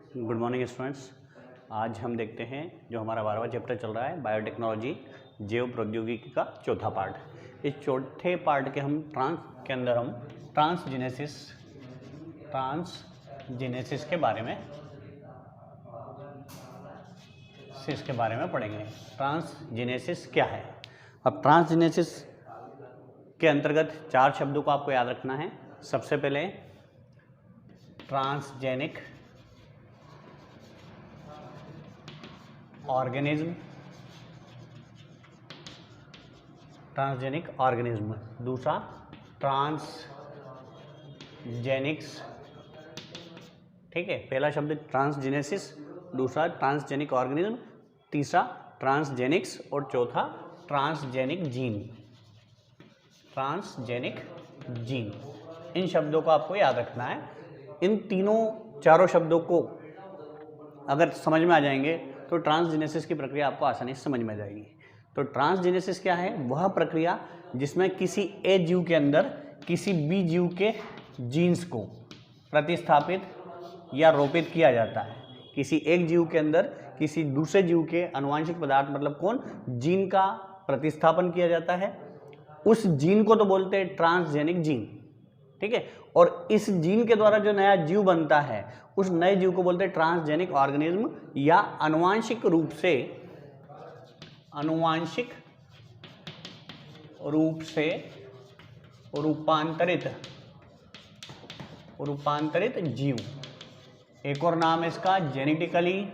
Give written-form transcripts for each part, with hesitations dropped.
Good morning students. आज हम देखते हैं जो हमारा 12वां चैप्टर चल रहा है बायोटेक्नोलॉजी जैव प्रौद्योगिकी का चौथा पार्ट। इस चौथे पार्ट के हम ट्रांसजेनेसिस के बारे में पढ़ेंगे। ट्रांसजेनेसिस क्या है? अब ट्रांसजेनेसिस के अंतर्गत 4 शब्दों को आपको याद रखना है। सबसे पहले ट्रांसजेनिक ऑर्गेनिज्म, दूसरा ट्रांसजेनिक्स। ठीक है, पहला शब्द ट्रांसजेनेसिस, दूसरा ट्रांसजेनिक ऑर्गेनिज्म, तीसरा ट्रांसजेनिक्स और चौथा ट्रांसजेनिक जीन। इन शब्दों को आपको याद रखना है। इन चारों शब्दों को अगर समझ में आ जाएंगे तो ट्रांसजेनेसिस की प्रक्रिया आपको आसानी से समझ में आ जाएगी। तो ट्रांसजेनेसिस क्या है? वह प्रक्रिया जिसमें किसी ए जीव के अंदर किसी बी जीव के जीन्स को प्रतिस्थापित या रोपित किया जाता है। किसी एक जीव के अंदर किसी दूसरे जीव के आनुवंशिक पदार्थ मतलब जीन का प्रतिस्थापन किया जाता है। उस जीन को तो बोलते हैं ट्रांसजेनिक जीन। ठीक है, और इस जीन के द्वारा जो नया जीव बनता है उस नए जीव को बोलते हैं ट्रांसजेनिक ऑर्गेनिज्म या आनुवंशिक रूप से रूपांतरित जीव। एक और नाम है इसका genetically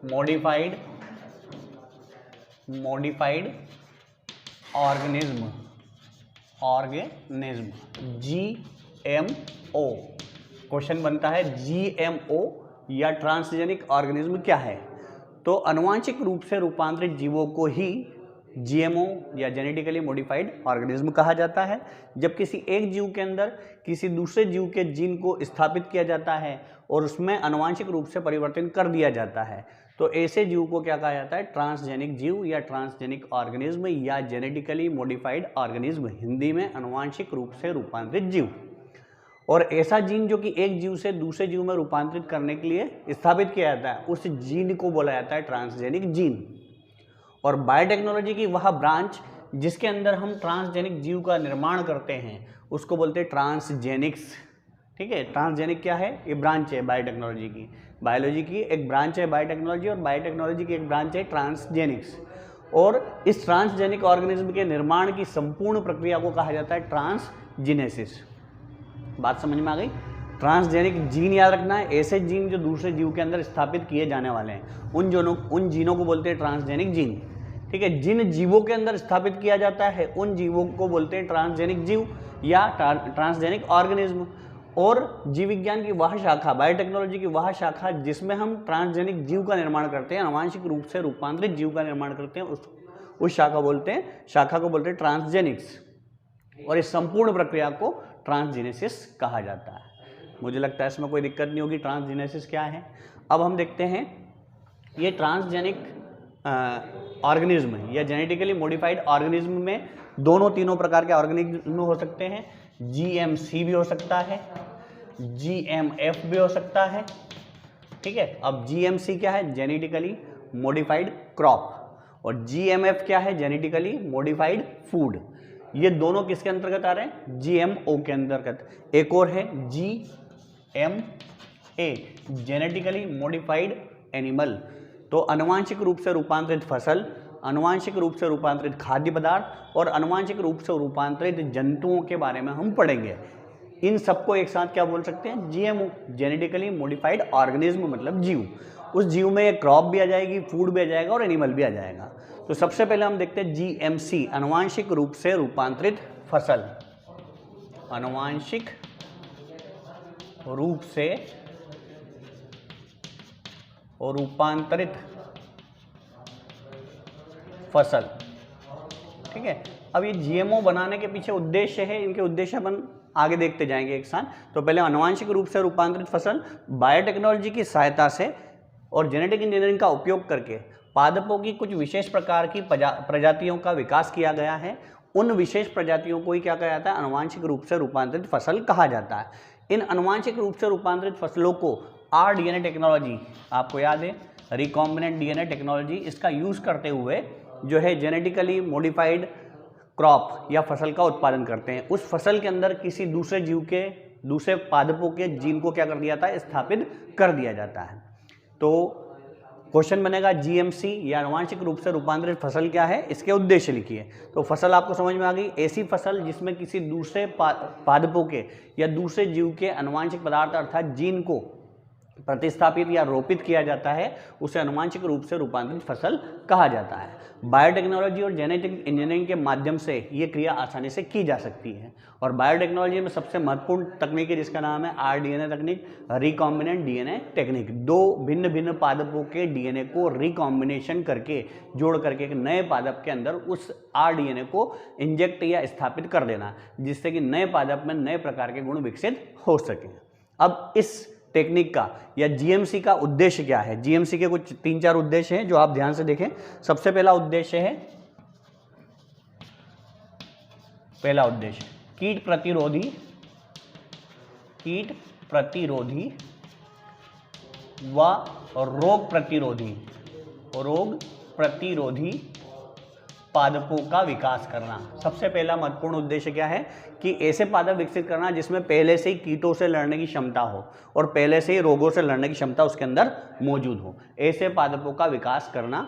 modified organism GMO। Question बनता है GMO या ट्रांसजेनिक ऑर्गेनिज्म क्या है? तो आनुवंशिक रूप से रूपांतरित जीवों को ही GMO या जेनेटिकली मॉडिफाइड ऑर्गेनिज्म कहा जाता है। जब किसी एक जीव के अंदर किसी दूसरे जीव के जीन को स्थापित किया जाता है और उसमें आनुवंशिक रूप से परिवर्तन कर दिया जाता है तो ऐसे जीव को क्या कहा जाता है? ट्रांसजेनिक जीव या ट्रांसजेनिक ऑर्गेनिज्म या जेनेटिकली मॉडिफाइड ऑर्गेनिज्म, हिंदी में आनुवंशिक रूप से रूपांतरित जीव। और ऐसा जीन जो कि एक जीव से दूसरे जीव में रूपांतरित करने के लिए स्थापित किया जाता है उस जीन को बोला जाता है ट्रांसजेनिक जीन। और बायोटेक्नोलॉजी की वह ब्रांच जिसके अंदर हम ट्रांसजेनिक जीव का निर्माण करते हैं उसको बोलते हैं ट्रांसजेनिक्स। ठीक है, ट्रांसजेनिक क्या है? ये ब्रांच है बायोटेक्नोलॉजी की। बायोलॉजी की एक ब्रांच है बायोटेक्नोलॉजी और बायोटेक्नोलॉजी की एक ब्रांच है ट्रांसजेनिक्स। और इस ट्रांसजेनिक ऑर्गेनिज्म के निर्माण की संपूर्ण प्रक्रिया को कहा जाता है ट्रांसजेनेसिस। बात समझ में आ गई? ट्रांसजेनिक जीन याद रखना है, ऐसे जीन जो दूसरे जीव के अंदर स्थापित किए जाने वाले हैं उन जीनों को बोलते हैं ट्रांसजेनिक जीन। ठीक है, जिन जीवों के अंदर स्थापित किया जाता है उन जीवों को बोलते हैं ट्रांसजेनिक जीव या ट्रांसजेनिक ऑर्गेनिज्म। और जीव विज्ञान की वह शाखा, बायोटेक्नोलॉजी की वह शाखा जिसमें हम ट्रांसजेनिक जीव का निर्माण करते हैं, आनुवंशिक रूप से रूपांतरित जीव का निर्माण करते हैं, उस शाखा को बोलते हैं ट्रांसजेनिक्स। और इस संपूर्ण प्रक्रिया को ट्रांसजेनेसिस कहा जाता है। मुझे लगता है इसमें कोई दिक्कत नहीं होगी। ट्रांसजेनेसिस क्या है? अब हम देखते हैं ये ट्रांसजेनिक ऑर्गेनिज्म या जेनेटिकली मॉडिफाइड ऑर्गेनिज्म में तीनों प्रकार के ऑर्गेनिज्म हो सकते हैं। GMC भी हो सकता है, GMF भी हो सकता है। ठीक है, अब GMC क्या है? Genetically modified crop. और GMF क्या है? Genetically modified food. ये दोनों किसके अंतर्गत आ रहे हैं? GMO के अंतर्गत। एक और है GMA, जेनेटिकली मॉडिफाइड एनिमल। तो आनुवंशिक रूप से रूपांतरित फसल, आनुवंशिक रूप से रूपांतरित खाद्य पदार्थ और आनुवंशिक रूप से रूपांतरित जंतुओं के बारे में हम पढ़ेंगे। इन सबको एक साथ क्या बोल सकते हैं? GMO, जेनेटिकली मॉडिफाइड ऑर्गेनिज्म मतलब जीव। उस जीव में एक क्रॉप भी आ जाएगी, फूड भी आ जाएगा और एनिमल भी आ जाएगा। तो सबसे पहले हम देखते हैं GMC, आनुवंशिक रूप से रूपांतरित फसल। आनुवंशिक रूप से रूपांतरित फसल। ठीक है, अब ये GMO बनाने के पीछे उद्देश्य है, इनके उद्देश्य अपन आगे देखते जाएंगे एक साथ। तो पहले आनुवंशिक रूप से रूपांतरित फसल बायोटेक्नोलॉजी की सहायता से और जेनेटिक इंजीनियरिंग का उपयोग करके पादपों की कुछ विशेष प्रकार की प्रजातियों का विकास किया गया है। उन विशेष प्रजातियों को ही क्या कहा जाता है? आनुवंशिक रूप से रूपांतरित फसल कहा जाता है। इन अनुवांशिक रूप से रूपांतरित फसलों को आरडीएनए टेक्नोलॉजी, आपको याद है रिकॉम्बिनेंट डीएनए टेक्नोलॉजी, इसका यूज करते हुए जो है जेनेटिकली मॉडिफाइड क्रॉप या फसल का उत्पादन करते हैं। उस फसल के अंदर किसी दूसरे जीव के, दूसरे पादपों के जीन को क्या कर दिया जाता है, स्थापित कर दिया जाता है। तो क्वेश्चन बनेगा जीएमसी या आनुवांशिक रूप से रूपांतरित फसल क्या है, इसके उद्देश्य लिखिए। तो फसल आपको समझ में आ गई, ऐसी फसल जिसमें किसी दूसरे पादपों के या दूसरे जीव के आनुवांशिक पदार्थ अर्थात जीन को प्रतिस्थापित या रोपित किया जाता है, उसे आनुवांशिक रूप से रूपांतरित फसल कहा जाता है। बायोटेक्नोलॉजी और जेनेटिक इंजीनियरिंग के माध्यम से ये क्रिया आसानी से की जा सकती है। और बायोटेक्नोलॉजी में सबसे महत्वपूर्ण तकनीक है जिसका नाम है आरडीएनए तकनीक, रिकॉम्बिनेंट डीएनए टेक्निक। दो भिन्न भिन्न पादपों के डीएनए को रिकॉम्बिनेशन करके, जोड़ करके एक नए पादप के अंदर उस आरडीएनए को इंजेक्ट या स्थापित कर देना, जिससे कि नए पादप में नए प्रकार के गुण विकसित हो सके। अब इस टेक्निक का या जीएमसी का उद्देश्य क्या है? जीएमसी के कुछ 3-4 उद्देश्य हैं जो आप ध्यान से देखें। सबसे पहला उद्देश्य है, कीट प्रतिरोधी व रोग प्रतिरोधी पादपों का विकास करना। सबसे पहला महत्वपूर्ण उद्देश्य क्या है कि ऐसे पादप विकसित करना जिसमें पहले से ही कीटों से लड़ने की क्षमता हो और पहले से ही रोगों से लड़ने की क्षमता उसके अंदर मौजूद हो। ऐसे पादपों का विकास करना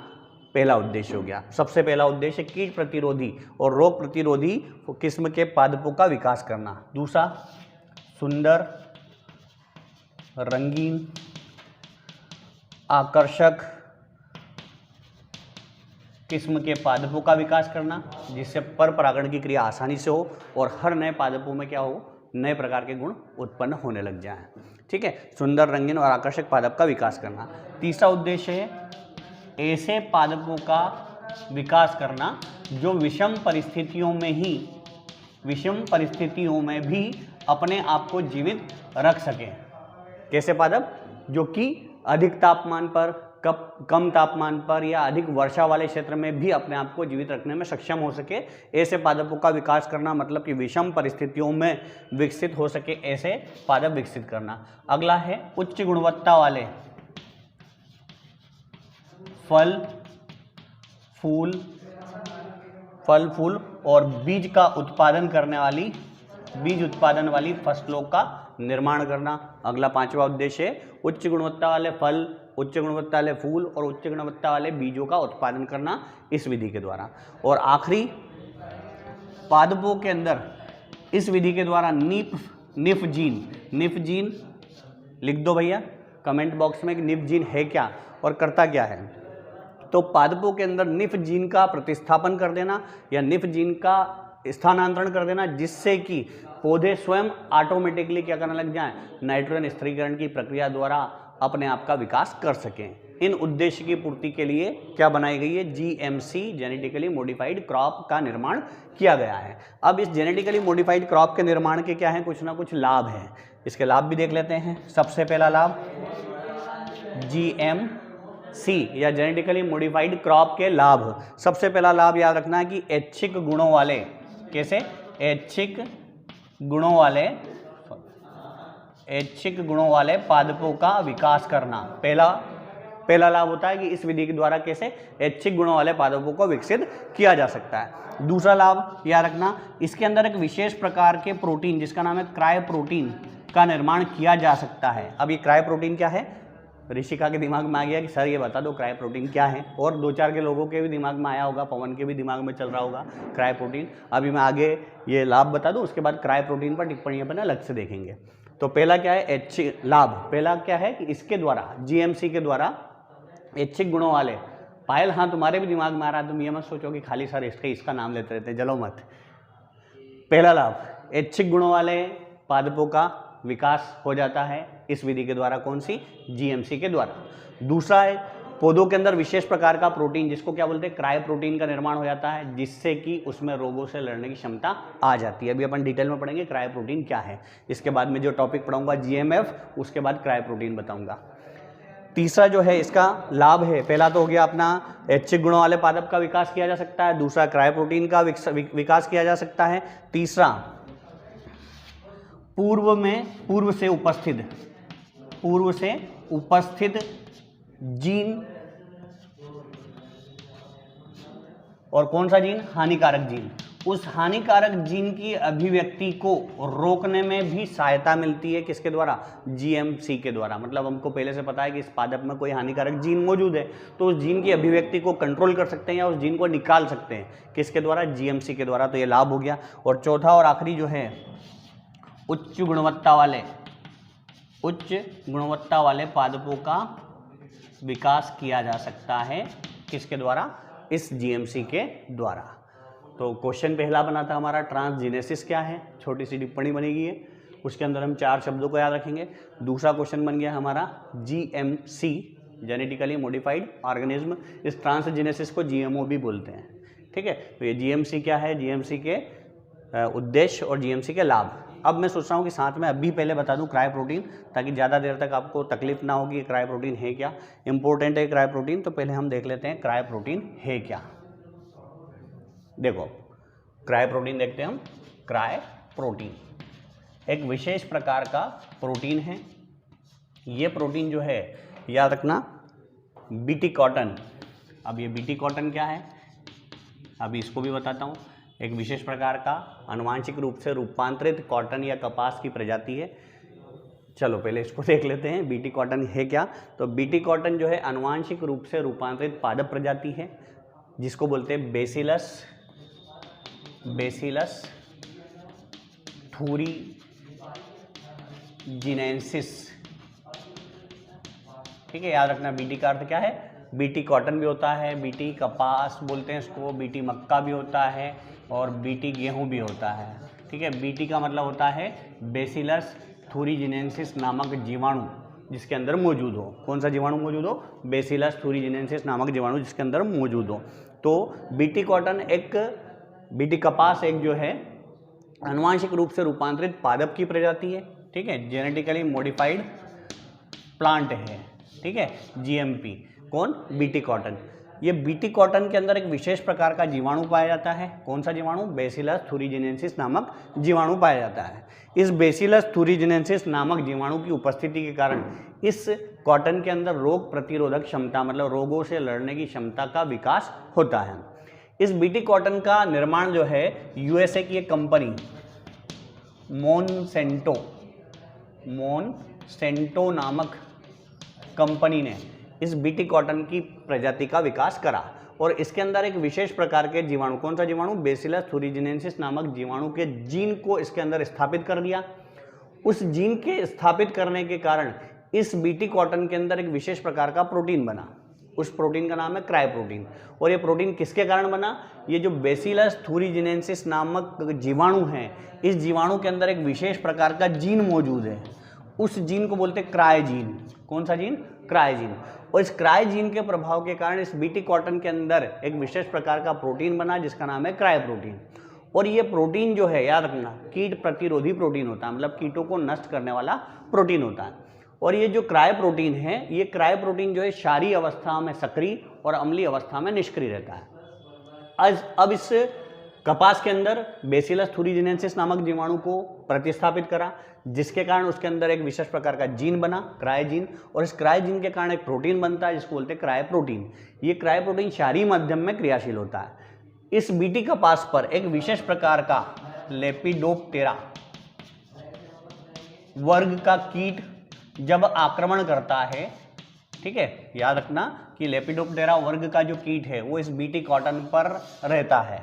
पहला उद्देश्य हो गया। सबसे पहला उद्देश्य कीट प्रतिरोधी और रोग प्रतिरोधी किस्म के पादपों का विकास करना। दूसरा, सुंदर, रंगीन, आकर्षक किस्म के पादपों का विकास करना, जिससे पर परागण की क्रिया आसानी से हो और हर नए पादपों में क्या हो, नए प्रकार के गुण उत्पन्न होने लग जाएं। ठीक है, सुंदर, रंगीन और आकर्षक पादप का विकास करना। तीसरा उद्देश्य है ऐसे पादपों का विकास करना जो विषम परिस्थितियों में भी अपने आप को जीवित रख सके। कैसे पादप? जो कि अधिक तापमान पर, कम तापमान पर या अधिक वर्षा वाले क्षेत्र में भी अपने आप को जीवित रखने में सक्षम हो सके। ऐसे पादपों का विकास करना मतलब कि विषम परिस्थितियों में विकसित हो सके ऐसे पादप विकसित करना। अगला है उच्च गुणवत्ता वाले फल फूल और बीज उत्पादन वाली फसलों का निर्माण करना। अगला 5वां उद्देश्य है उच्च गुणवत्ता वाले फल, उच्च गुणवत्ता वाले फूल और उच्च गुणवत्ता वाले बीजों का उत्पादन करना इस विधि के द्वारा। और आखिरी, पादपों के अंदर इस विधि के द्वारा निफ जीन लिख दो भैया कमेंट बॉक्स में कि निफ जीन है क्या और करता क्या है। तो पादपों के अंदर निफ जीन का प्रतिस्थापन कर देना या निफ जीन का स्थानांतरण कर देना, जिससे कि पौधे स्वयं ऑटोमेटिकली क्या करने लग जाएं, नाइट्रोजन स्थिरीकरण की प्रक्रिया द्वारा अपने आप का विकास कर सकें। इन उद्देश्य की पूर्ति के लिए क्या बनाई गई है? जीएमसी, जेनेटिकली मॉडिफाइड क्रॉप का निर्माण किया गया है। अब इस जेनेटिकली मॉडिफाइड क्रॉप के निर्माण के क्या है, कुछ ना कुछ लाभ हैं। इसके लाभ भी देख लेते हैं। सबसे पहला लाभ, जीएमसी या जेनेटिकली मॉडिफाइड क्रॉप के लाभ। सबसे पहला लाभ याद रखना है कि ऐच्छिक गुणों वाले, कैसे? ऐच्छिक गुणों वाले पादपों का विकास करना। पहला लाभ होता है कि इस विधि के द्वारा कैसे ऐच्छिक गुणों वाले पादपों को विकसित किया जा सकता है। दूसरा लाभ याद रखना, इसके अंदर एक विशेष प्रकार के प्रोटीन जिसका नाम है क्राय प्रोटीन का निर्माण किया जा सकता है। अब ये क्राय प्रोटीन क्या है? ऋषिका के दिमाग में आ गया कि सर ये बता दो क्राय प्रोटीन क्या है, और 2-4 के लोगों के भी दिमाग में आया होगा, पवन के भी दिमाग में चल रहा होगा क्राय प्रोटीन। अभी मैं आगे ये लाभ बता दूं, उसके बाद क्राय प्रोटीन पर टिप्पणियां अपन अलग से देखेंगे। तो पहला क्या है? ऐच्छिक लाभ। पहला क्या है कि इसके द्वारा, जीएमसी के द्वारा ऐच्छिक गुणों वाले, पायल हाँ तुम्हारे भी दिमाग में आ रहा है, तुम ये मत सोचो कि खाली सर इसका नाम लेते रहते, जलो मत। पहला लाभ, ऐच्छिक गुणों वाले पादपों का विकास हो जाता है इस विधि के द्वारा। कौन सी? जीएमसी के द्वारा। दूसरा है पौधों के अंदर विशेष प्रकार का प्रोटीन जिसको क्या बोलते हैं, क्राय प्रोटीन का निर्माण हो जाता है, जिससे कि उसमें रोगों से लड़ने की क्षमता आ जाती है। अभी अपन डिटेल में पढ़ेंगे क्राय प्रोटीन क्या है। इसके बाद में जो टॉपिक पढ़ाऊंगा जीएमएफ, उसके बाद क्राय प्रोटीन बताऊंगा। तीसरा जो है इसका लाभ है, पहला तो हो गया अपना ऐच्छिक गुणों वाले पादप का विकास किया जा सकता है, दूसरा क्राय प्रोटीन का विकास किया जा सकता है, तीसरा पूर्व से उपस्थित जीन, और कौन सा जीन? हानिकारक जीन। उस हानिकारक जीन की अभिव्यक्ति को रोकने में भी सहायता मिलती है किसके द्वारा? जीएमसी के द्वारा। मतलब हमको पहले से पता है कि इस पादप में कोई हानिकारक जीन मौजूद है, तो उस जीन की अभिव्यक्ति को कंट्रोल कर सकते हैं या उस जीन को निकाल सकते हैं किसके द्वारा? जीएमसी के द्वारा। तो ये लाभ हो गया। और चौथा और आखिरी जो है, उच्च गुणवत्ता वाले पादपों का विकास किया जा सकता है किसके द्वारा? इस जीएमसी के द्वारा। तो क्वेश्चन पहला बना था हमारा ट्रांसजीनेसिस क्या है, छोटी सी टिप्पणी बनेगी है, उसके अंदर हम 4 शब्दों को याद रखेंगे। दूसरा क्वेश्चन बन गया हमारा जीएमसी, जेनेटिकली मॉडिफाइड ऑर्गेनिज्म। इस ट्रांसजीनेसिस को जीएमओ भी बोलते हैं, ठीक है। तो ये जीएमसी क्या है, जीएमसी के उद्देश्य और जीएमसी के लाभ। अब मैं सोच रहा हूँ कि साथ में अभी पहले बता दूँ क्रायो प्रोटीन, ताकि ज़्यादा देर तक आपको तकलीफ ना होगी क्रायो प्रोटीन है क्या, इंपॉर्टेंट है क्रायो प्रोटीन। तो पहले हम देख लेते हैं क्रायो प्रोटीन है क्या। देखो क्रायो प्रोटीन देखते हैं हम। क्रायो प्रोटीन एक विशेष प्रकार का प्रोटीन है। ये प्रोटीन जो है, याद रखना, बीटी कॉटन। अब ये बीटी कॉटन क्या है, अभी इसको भी बताता हूँ। एक विशेष प्रकार का आनुवांशिक रूप से रूपांतरित कॉटन या कपास की प्रजाति है। चलो पहले इसको देख लेते हैं, बीटी कॉटन है क्या। तो बीटी कॉटन जो है आनुवांशिक रूप से रूपांतरित पादप प्रजाति है, जिसको बोलते हैं बेसिलस थूरीजिनेंसिस, ठीक है। याद रखना बीटी का अर्थ क्या है, बीटी कॉटन भी होता है, बीटी कपास बोलते हैं इसको, बीटी मक्का भी होता है और बीटी गेहूं भी होता है, ठीक है। बीटी का मतलब होता है बेसिलस थूरीजिनेंसिस नामक जीवाणु जिसके अंदर मौजूद हो। कौन सा जीवाणु मौजूद हो? बेसिलस थूरीजिनेंसिस नामक जीवाणु जिसके अंदर मौजूद हो। तो बीटी कॉटन एक, बीटी कपास एक जो है आनुवांशिक रूप से रूपांतरित पादप की प्रजाति है, ठीक है। जेनेटिकली मॉडिफाइड प्लांट है, ठीक है, जीएमपी। कौन? BT cotton. ये बीटी कॉटन के अंदर एक विशेष प्रकार का जीवाणु पाया जाता है। कौन सा जीवाणु? बेसिलस थूरीजिनेंसिस नामक जीवाणु पाया जाता है। इस बेसिलस थूरीजिनेंसिस नामक जीवाणु की उपस्थिति के कारण इस कॉटन के अंदर रोग प्रतिरोधक क्षमता, मतलब रोगों से लड़ने की क्षमता का विकास होता है। इस बीटी कॉटन का निर्माण जो है यूएसए की एक कंपनी मोनसेंटो नामक कंपनी ने इस बीटी कॉटन की प्रजाति का विकास करा और इसके अंदर एक विशेष प्रकार के जीवाणु, कौन सा जीवाणु? बेसिलस थूरीजिनेंसिस नामक जीवाणु के जीन को इसके अंदर स्थापित कर दिया। उस जीन के स्थापित करने के कारण इस बीटी कॉटन के अंदर एक विशेष प्रकार का प्रोटीन बना। उस प्रोटीन का नाम है क्रायो प्रोटीन। और ये प्रोटीन किसके कारण बना? ये जो बेसिलस थूरीजिनेंसिस नामक जीवाणु है, इस जीवाणु के अंदर एक विशेष प्रकार का जीन मौजूद है। उस जीन को बोलते हैं क्रायोजीन। कौन सा जीन? क्रायोजीन। और इस क्रायोजीन के प्रभाव के कारण इस बीटी कॉटन के अंदर एक विशेष प्रकार का प्रोटीन बना जिसका नाम है क्रायो प्रोटीन। और ये प्रोटीन जो है, याद रखना, कीट प्रतिरोधी प्रोटीन होता है, मतलब कीटों को नष्ट करने वाला प्रोटीन होता है। और ये जो क्रायो प्रोटीन है, ये क्रायो प्रोटीन जो है क्षारीय अवस्था में सक्रिय और अम्लीय अवस्था में निष्क्रिय रहता है। अब इस कपास के अंदर बेसिलस थूरीजिनेंसिस नामक जीवाणु को प्रतिस्थापित करा, जिसके कारण उसके अंदर एक विशेष प्रकार का जीन बना, क्रायोजीन। और इस क्रायोजीन के कारण एक प्रोटीन बनता है जिसको बोलते हैं क्रायो प्रोटीन। ये क्रायो प्रोटीन क्षारीय माध्यम में क्रियाशील होता है। इस बीटी कपास पर एक विशेष प्रकार का लेपिडोप्टेरा वर्ग का कीट जब आक्रमण करता है, ठीक है, याद रखना कि लेपिडोप्टेरा वर्ग का जो कीट है वो इस बीटी कॉटन पर रहता है,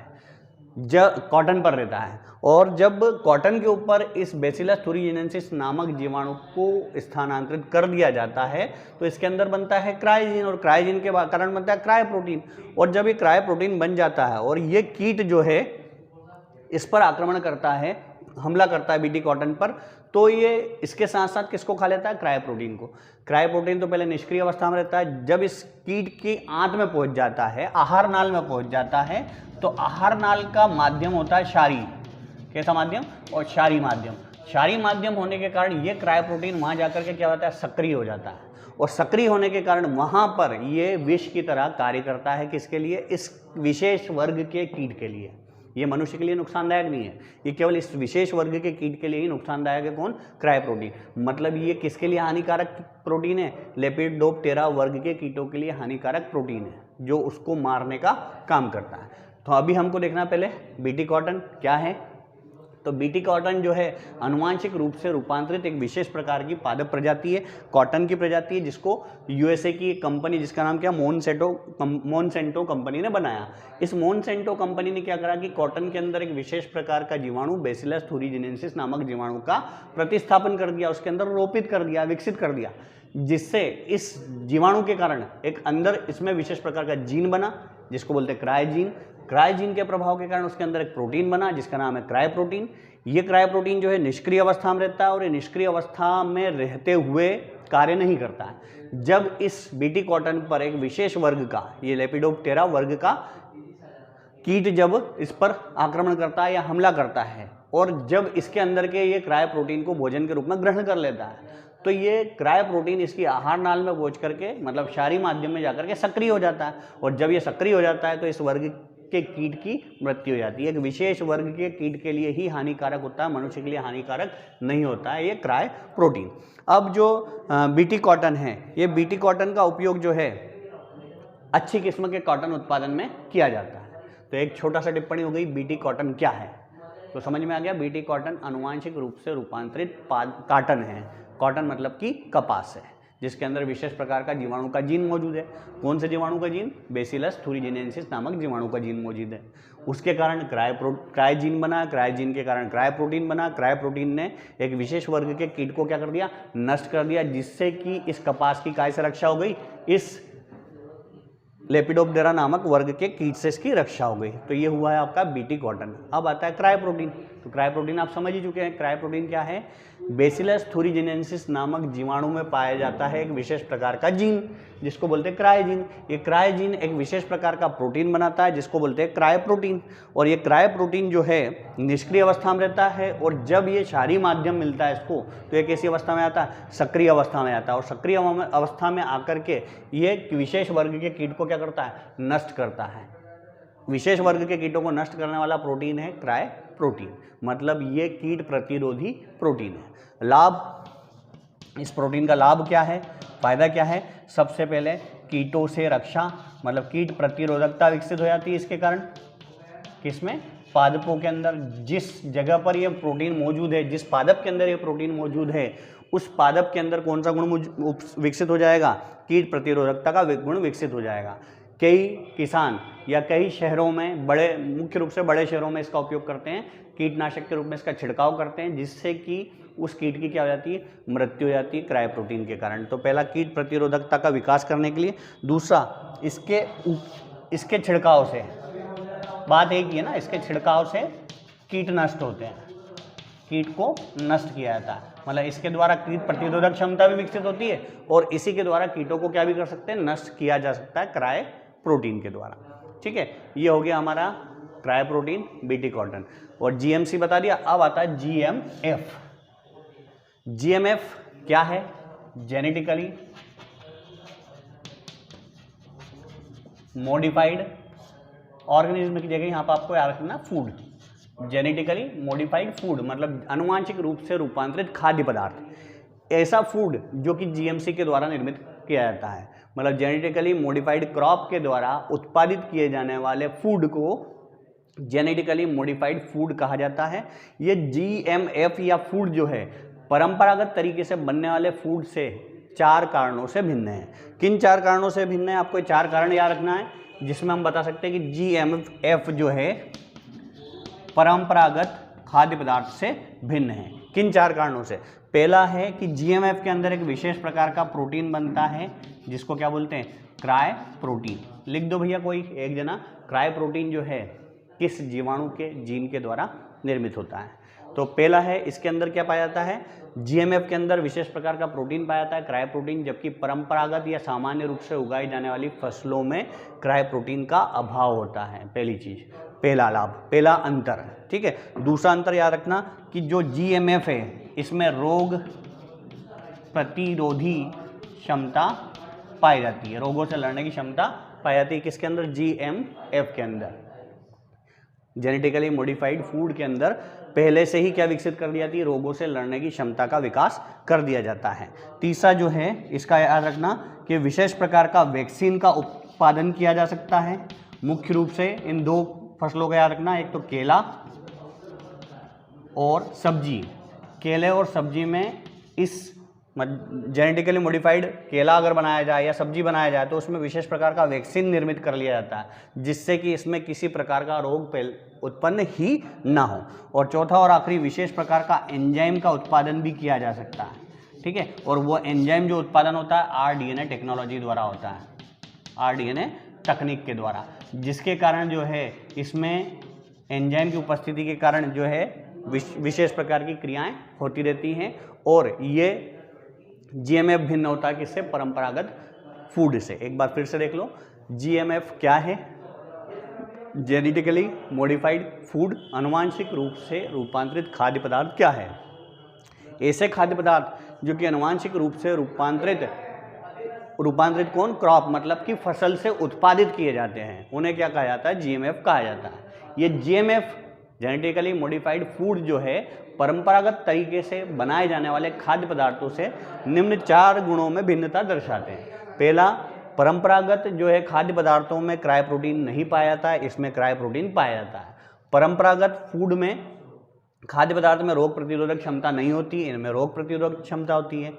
कॉटन पर रहता है। और जब कॉटन के ऊपर इस बेसिलस थूरीजिनेंसिस नामक जीवाणु को स्थानांतरित कर दिया जाता है तो इसके अंदर बनता है क्रायोजीन, और क्रायोजीन के कारण बनता है क्रायो प्रोटीन। और जब ये क्रायो प्रोटीन बन जाता है और ये कीट जो है इस पर आक्रमण करता है, हमला करता है बीटी कॉटन पर, तो ये इसके साथ साथ किसको खा लेता है? क्रायो प्रोटीन को। क्रायो प्रोटीन तो पहले निष्क्रिय अवस्था में रहता है, जब इस कीट की आंत में पहुंच जाता है, आहार नाल में पहुंच जाता है, तो आहार नाल का माध्यम होता है क्षारीय। कैसा माध्यम? और क्षारीय माध्यम। क्षारीय माध्यम होने के कारण ये क्रायो प्रोटीन वहां जाकर के क्या होता है? सक्रिय हो जाता है। और सक्रिय होने के कारण वहां पर ये विष की तरह कार्य करता है। किसके लिए? इस विशेष वर्ग के कीट के लिए। ये मनुष्य के लिए नुकसानदायक नहीं है, ये केवल इस विशेष वर्ग के कीट के लिए ही नुकसानदायक है। कौन? Cry protein. मतलब ये किसके लिए हानिकारक प्रोटीन है? लेपिडोप्टेरा वर्ग के कीटों के लिए हानिकारक प्रोटीन है, जो उसको मारने का काम करता है। तो अभी हमको देखना पहले बीटी कॉटन क्या है। तो बीटी कॉटन जो है आनुवांशिक रूप से रूपांतरित एक विशेष प्रकार की पादप प्रजाति है, कॉटन की प्रजाति है, जिसको यूएसए की एक कंपनी जिसका नाम क्या, मोनसेंटो कंपनी ने बनाया। इस मोनसेंटो कंपनी ने क्या करा कि कॉटन के अंदर एक विशेष प्रकार का जीवाणु बेसिलस थुरिजिनेंसिस नामक जीवाणु का प्रतिस्थापन कर दिया, उसके अंदर रोपित कर दिया, विकसित कर दिया, जिससे इस जीवाणु के कारण एक अंदर इसमें विशेष प्रकार का जीन बना जिसको बोलते हैं क्रायजीन। क्रायजीन के प्रभाव के कारण उसके अंदर एक प्रोटीन बना जिसका नाम है क्राय प्रोटीन। ये क्राय प्रोटीन जो है निष्क्रिय अवस्था में रहता है और ये निष्क्रिय अवस्था में रहते हुए कार्य नहीं करता है। जब इस बीटी कॉटन पर एक विशेष वर्ग का, ये लेपिडोप्टेरा वर्ग का कीट जब इस पर आक्रमण करता है या हमला करता है और जब इसके अंदर के ये क्राय प्रोटीन को भोजन के रूप में ग्रहण कर लेता है, तो ये क्राय प्रोटीन इसकी आहार नाल में पहुंच करके मतलब क्षारीय माध्यम में जाकर के सक्रिय हो जाता है, और जब ये सक्रिय हो जाता है तो इस वर्ग के कीट की मृत्यु हो जाती है। एक विशेष वर्ग के कीट के लिए ही हानिकारक होता है, मनुष्य के लिए हानिकारक नहीं होता है ये क्राय प्रोटीन। अब जो बीटी कॉटन है, ये बीटी कॉटन का उपयोग जो है अच्छी किस्म के कॉटन उत्पादन में किया जाता है। तो एक छोटा सा टिप्पणी हो गई, बीटी कॉटन क्या है, तो समझ में आ गया। बीटी कॉटन आनुवांशिक रूप से रूपांतरित कॉटन है। कॉटन मतलब कि कपास है, जिसके अंदर विशेष प्रकार का जीवाणु का जीन मौजूद है। कौन से जीवाणु का जीन? बेसिलस थुरिजिनेंसिस नामक जीवाणु का जीन मौजूद है। उसके कारण क्रायजीन बना, क्रायजीन के कारण क्राय प्रोटीन बना। क्राय प्रोटीन ने एक विशेष वर्ग के कीट को क्या कर दिया? नष्ट कर दिया, जिससे कि इस कपास की काय से रक्षा हो गई? इस लेपिडोप्टेरा नामक वर्ग के कीट से इसकी रक्षा हो गई। तो ये हुआ है आपका बीटी कॉटन। अब आता है क्राय प्रोटीन। तो क्राय प्रोटीन आप समझ ही चुके हैं। क्राय प्रोटीन क्या है? बेसिलस थुरिजिनेंसिस नामक जीवाणु में पाया जाता है एक विशेष प्रकार का जीन जिसको बोलते हैं क्रायजीन। ये क्रायजीन एक विशेष प्रकार का प्रोटीन बनाता है जिसको बोलते हैं क्राय प्रोटीन। और ये क्राय प्रोटीन जो है निष्क्रिय अवस्था में रहता है, और जब ये क्षारीय माध्यम मिलता है इसको तो ये कैसी अवस्था में आता है? सक्रिय अवस्था में आता है। और सक्रिय अवस्था में आकर के ये विशेष वर्ग के कीट को क्या करता है? नष्ट करता है। विशेष वर्ग के कीटों को नष्ट करने वाला प्रोटीन है क्राय प्रोटीन। मतलब ये कीट प्रतिरोधी प्रोटीन है। लाभ, इस प्रोटीन का लाभ क्या है, फायदा क्या है? सबसे पहले कीटों से रक्षा, मतलब कीट प्रतिरोधकता विकसित हो जाती है इसके कारण। किसमें? पादपों के अंदर। जिस जगह पर ये प्रोटीन मौजूद है, जिस पादप के अंदर ये प्रोटीन मौजूद है, उस पादप के अंदर कौन सा गुण विकसित हो जाएगा? कीट प्रतिरोधकता का गुण विकसित हो जाएगा। कई किसान या कई शहरों में, बड़े मुख्य रूप से बड़े शहरों में इसका उपयोग करते हैं, कीटनाशक के रूप में इसका छिड़काव करते हैं, जिससे कि उस कीट की क्या हो जाती है? मृत्यु हो जाती है क्राय प्रोटीन के कारण। तो पहला कीट प्रतिरोधकता का विकास करने के लिए। दूसरा, इसके छिड़काव से, बात एक ही है ना, इसके छिड़काव से कीट नष्ट होते हैं, कीट को नष्ट किया जाता है। मतलब इसके द्वारा कीट प्रतिरोधक क्षमता भी विकसित होती है और इसी के द्वारा कीटों को क्या भी कर सकते हैं? नष्ट किया जा सकता है क्राय प्रोटीन के द्वारा। ठीक है, ये हो गया हमारा क्राय प्रोटीन, बीटी कॉटन। और जीएमसी बता दिया। अब आता है जीएमएफ। जीएमएफ क्या है? जेनेटिकली मॉडिफाइड ऑर्गेनिज्म की जगह यहाँ पर आपको याद रखना फूड। जेनेटिकली मॉडिफाइड फूड मतलब आनुवांशिक रूप से रूपांतरित खाद्य पदार्थ। ऐसा फूड जो कि जीएमसी के द्वारा निर्मित किया जाता है, मतलब जेनेटिकली मॉडिफाइड क्रॉप के द्वारा उत्पादित किए जाने वाले फूड को जेनेटिकली मॉडिफाइड फूड कहा जाता है। ये जीएमएफ या फूड जो है परंपरागत तरीके से बनने वाले फूड से 4 कारणों से भिन्न है। किन 4 कारणों से भिन्न है? आपको 4 कारण याद रखना है, जिसमें हम बता सकते हैं कि जीएमएफ जो है परंपरागत खाद्य पदार्थ से भिन्न है। किन 4 कारणों से? पहला है कि जीएमएफ के अंदर एक विशेष प्रकार का प्रोटीन बनता है जिसको क्या बोलते हैं? Cry protein. लिख दो भैया कोई एक जना। क्राय प्रोटीन जो है किस जीवाणु के जीन के द्वारा निर्मित होता है? तो पहला है, इसके अंदर क्या पाया जाता है? जीएमएफ के अंदर विशेष प्रकार का प्रोटीन पाया जाता है क्राय प्रोटीन, जबकि परंपरागत या सामान्य रूप से उगाई जाने वाली फसलों में क्राय प्रोटीन का अभाव होता है। पहली चीज, पहला लाभ, पहला अंतर। ठीक है, दूसरा अंतर याद रखना कि जो जीएमएफ है इसमें रोग प्रतिरोधी क्षमता पाई जाती है, रोगों से लड़ने की क्षमता पाई जाती है। किसके अंदर? जीएमएफ के अंदर। जेनेटिकली मॉडिफाइड फूड के अंदर पहले से ही क्या विकसित कर दी जाती है, रोगों से लड़ने की क्षमता का विकास कर दिया जाता है। तीसरा जो है इसका याद रखना कि विशेष प्रकार का वैक्सीन का उत्पादन किया जा सकता है। मुख्य रूप से इन दो फसलों का याद रखना, एक तो केला और सब्जी। केले और सब्जी में इस जेनेटिकली मॉडिफाइड केला अगर बनाया जाए या सब्जी बनाया जाए तो उसमें विशेष प्रकार का वैक्सीन निर्मित कर लिया जाता है जिससे कि इसमें किसी प्रकार का रोग उत्पन्न ही ना हो। और चौथा और आखिरी, विशेष प्रकार का एंजाइम का उत्पादन भी किया जा सकता है, ठीक है। और वो एंजाइम जो उत्पादन होता है आरडीएनए टेक्नोलॉजी द्वारा होता है, आरडीएनए तकनीक के द्वारा, जिसके कारण जो है इसमें एंजाइम की उपस्थिति के कारण जो है विशेष प्रकार की क्रियाएं होती रहती हैं। और ये जीएमएफ भिन्न होता है किससे, परंपरागत फूड से। एक बार फिर से देख लो, जीएमएफ क्या है, जेनेटिकली मॉडिफाइड फूड, आनुवांशिक रूप से रूपांतरित खाद्य पदार्थ क्या है। ऐसे खाद्य पदार्थ जो कि आनुवांशिक रूप से रूपांतरित कौन, क्रॉप मतलब कि फसल से उत्पादित किए जाते हैं, उन्हें क्या कहा जाता है, जीएमएफ कहा जाता है। ये जीएमएफ जेनेटिकली मॉडिफाइड फूड जो है परंपरागत तरीके से बनाए जाने वाले खाद्य पदार्थों से निम्न 4 गुणों में भिन्नता दर्शाते हैं। पहला, परंपरागत जो है खाद्य पदार्थों में क्राय प्रोटीन नहीं पाया जाता है, इसमें क्राय प्रोटीन पाया जाता है। परंपरागत फूड में खाद्य पदार्थ में रोग प्रतिरोधक क्षमता नहीं होती, इनमें रोग प्रतिरोधक क्षमता होती है।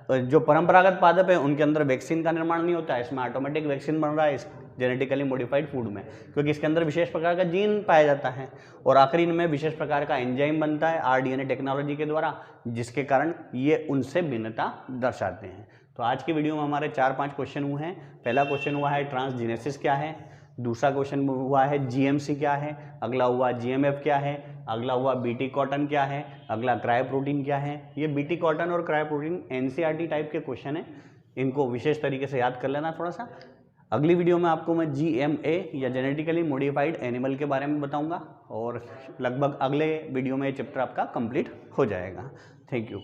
जो परंपरागत पादप है उनके अंदर वैक्सीन का निर्माण नहीं होता है, इसमें ऑटोमेटिक वैक्सीन बन रहा है इस जेनेटिकली मॉडिफाइड फूड में, क्योंकि इसके अंदर विशेष प्रकार का जीन पाया जाता है। और आखिरी इनमें विशेष प्रकार का एंजाइम बनता है आरडीएनए टेक्नोलॉजी के द्वारा, जिसके कारण ये उनसे भिन्नता दर्शाते हैं। तो आज की वीडियो में हमारे 4-5 क्वेश्चन हुए हैं। पहला क्वेश्चन हुआ है ट्रांसजीनेसिस क्या है, दूसरा क्वेश्चन हुआ है जीएमसी क्या है, अगला हुआ जीएमएफ क्या है, अगला हुआ बीटी कॉटन क्या है, अगला क्रायो प्रोटीन क्या है। ये बीटी कॉटन और क्रायो प्रोटीन एनसीईआरटी टाइप के क्वेश्चन है, इनको विशेष तरीके से याद कर लेना थोड़ा सा। अगली वीडियो में आपको मैं जीएमए या जेनेटिकली मॉडिफाइड एनिमल के बारे में बताऊंगा और लगभग अगले वीडियो में ये चैप्टर आपका कंप्लीट हो जाएगा। Thank you.